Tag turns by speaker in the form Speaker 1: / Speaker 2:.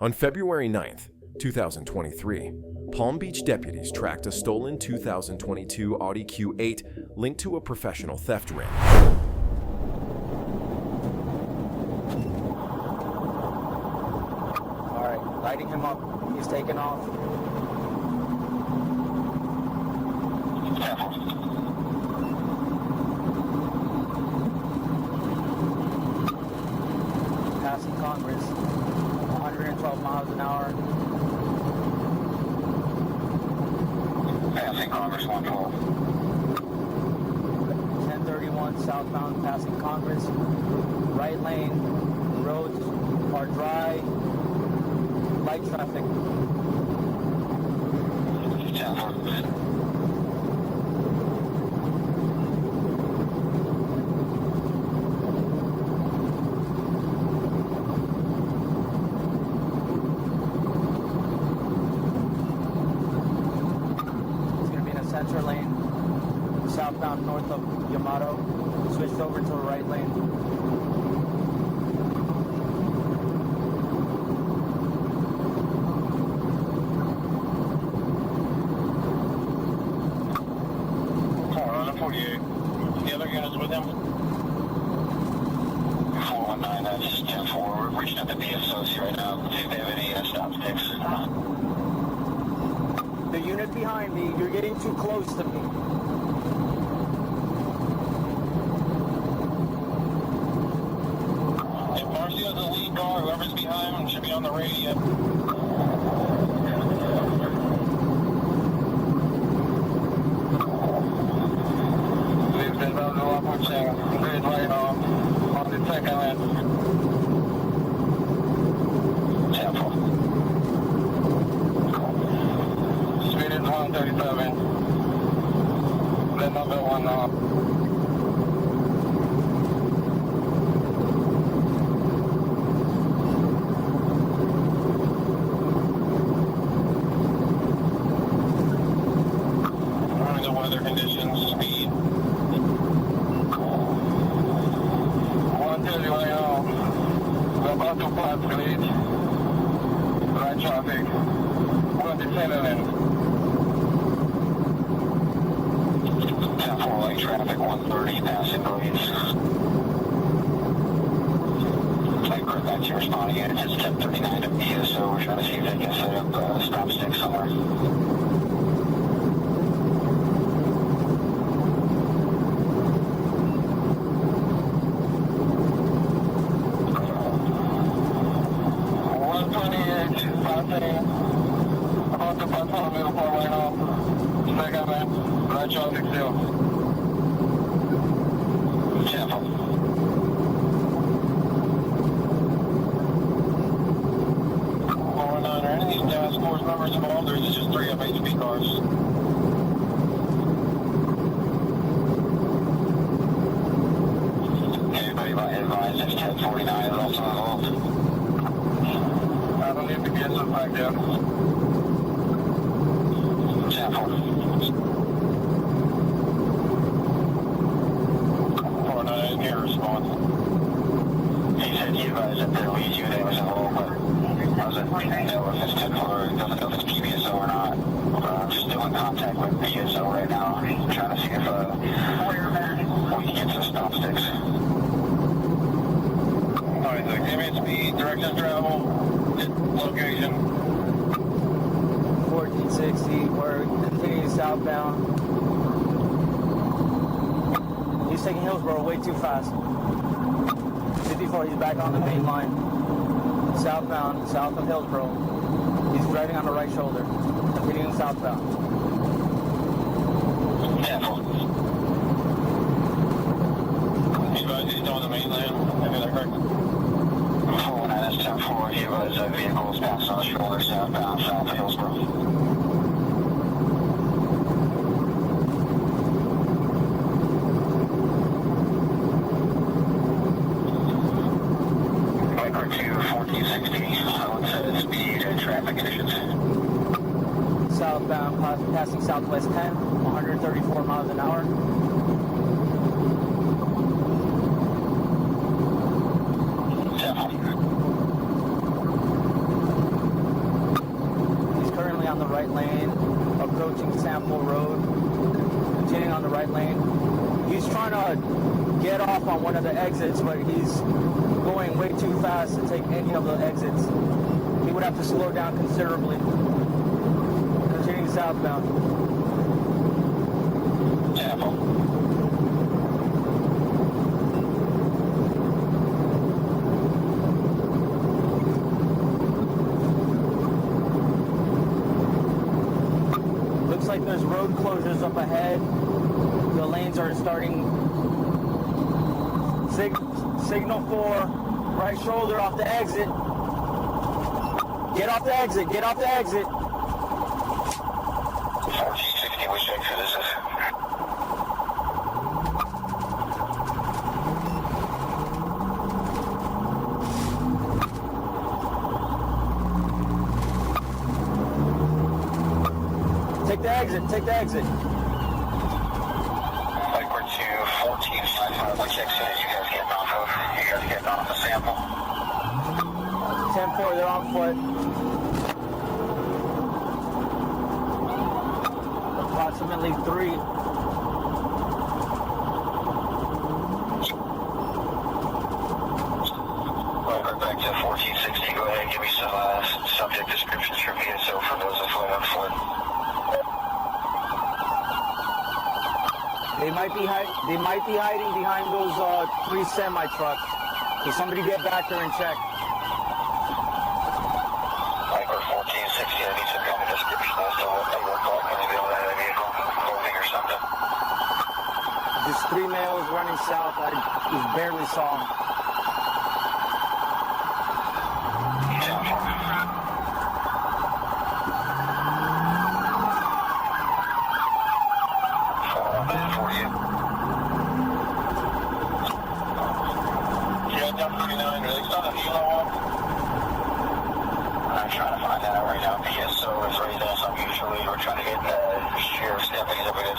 Speaker 1: On February 9th, 2023, Palm Beach deputies tracked a stolen 2022 Audi Q8 linked to a professional theft ring.
Speaker 2: All right, lighting him up. He's taking off. Passing Congress, 112 miles an hour.
Speaker 3: Passing Congress, 112.
Speaker 2: 1031 southbound, passing Congress. Right lane, roads are dry. Light traffic.
Speaker 3: 10-4.
Speaker 2: Center lane, southbound north of 𝗙𝗵𝗏, switched over to the right lane.
Speaker 3: On 48. The other units with him? 419, that's 10-4. We're reaching out to BSOC right now. See if they have any stop sticks.
Speaker 2: The unit behind me, you're getting too close to me.
Speaker 3: If Marcio's the lead car, whoever's behind him should be on the radio. We've been about to watching green light on the second lane. 10-4. 137. The number one now. The weather conditions, speed. 130 right now. We're about to pass grade. Right traffic. 27. Light traffic, 130, passing grades. Type group back to responding units. It's 1039 to BSO. We're trying to see if they can set up a stop stick somewhere. About to pass on middle part right now. Second man, right traffic still. 10-4. 419, are any of these task force members involved, or is it just 3 FHP cars? Everybody advised it's 1049 is also involved. I don't need to get some back there. 10-4. 419 here respond. He said he advised that their lead unit was involved, but I wasn't know if it's 10-4 or doesn't know if it's PBSO or not. I'm just still in contact with PSO right now, trying to see if we can get some stop sticks. Alright, so give me speed, direction of travel, location.
Speaker 2: 1460, we're continuing southbound. He's taking 𝗪𝗲𝗄 way too fast. 54, he's back on the main line. Southbound, south of 𝗪𝗲𝗄. He's driving on the right shoulder. Continuing southbound.
Speaker 3: Yeah. He's still on the main lane. Is that correct? 419, that's 10-4. He was vehicles passing on the shoulder southbound, south of 𝗪𝗲𝗄.
Speaker 2: Southbound, passing Southwest 10, 134 miles an hour. down the right lane, approaching Sample Road, continuing on the right lane. He's trying to get off on one of the exits, but he's going way too fast to take any of the exits. He would have to slow down considerably. Continuing southbound.
Speaker 3: Sample.
Speaker 2: Looks like there's road closures up ahead. The lanes are starting. Signal for right shoulder off the exit. Get off the exit. Get off the exit.
Speaker 3: 1460, which exit is this?
Speaker 2: Take the exit. Take the exit.
Speaker 3: Backward to 1455, which exit are you guys getting off of? You guys getting off the Sample?
Speaker 2: 10-4, they're on foot. Approximately 3.
Speaker 3: Right back to 1460. Go ahead and give me some subject descriptions for VSO for those afoot on foot.
Speaker 2: They might be hiding behind those 3 semi trucks. So somebody get back there and check.
Speaker 3: Backward 1460, I need some kind of description as to what they look like when they build that vehicle, clothing or something.
Speaker 2: Just 3 males running south. I just barely saw them.
Speaker 3: I'm trying to find that out right now. PSO is raised as unusually. We're trying to get the sheriff's deputies over there